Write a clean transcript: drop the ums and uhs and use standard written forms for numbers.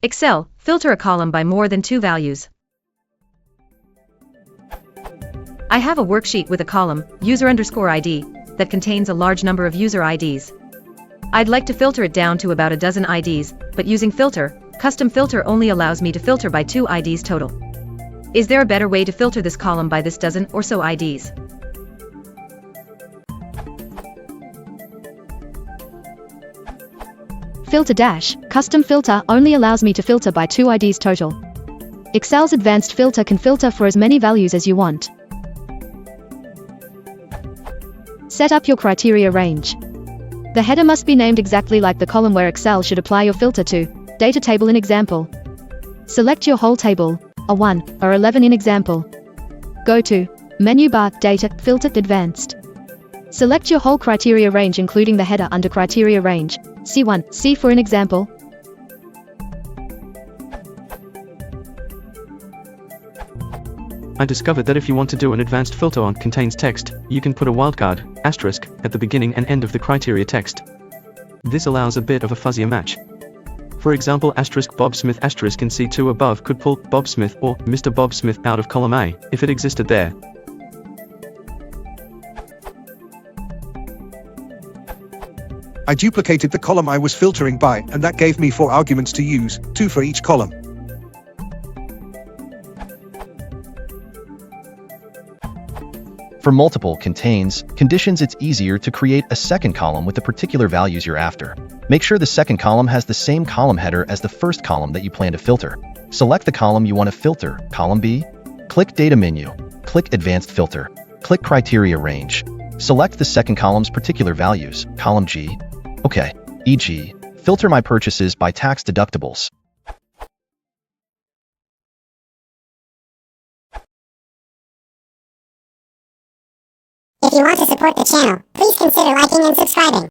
Excel, filter a column by more than 2 values. I have a worksheet with a column, user_ID, that contains a large number of user IDs. I'd like to filter it down to about a dozen IDs, but using filter, custom filter only allows me to filter by 2 IDs total. Is there a better way to filter this column by this dozen or so IDs? Filter dash, custom filter only allows me to filter by 2 IDs total. Excel's advanced filter can filter for as many values as you want. Set up your criteria range. The header must be named exactly like the column where Excel should apply your filter to. Data table in example. Select your whole table, a 1 or 11 in example. Go to menu bar, data, filter, advanced. Select your whole criteria range including the header under criteria range, C1, C4 in example. I discovered that if you want to do an advanced filter on contains text, you can put a wildcard, asterisk, at the beginning and end of the criteria text. This allows a bit of a fuzzier match. For example, asterisk Bob Smith asterisk in C2 above could pull Bob Smith or Mr. Bob Smith out of column A, if it existed there. I duplicated the column I was filtering by, and that gave me 4 arguments to use, 2 for each column. For multiple contains conditions, it's easier to create a second column with the particular values you're after. Make sure the second column has the same column header as the first column that you plan to filter. Select the column you want to filter, column B. Click Data menu. Click Advanced Filter. Click Criteria Range. Select the second column's particular values, column G. OK, e.g., filter my purchases by tax deductibles. If you want to support the channel, please consider liking and subscribing.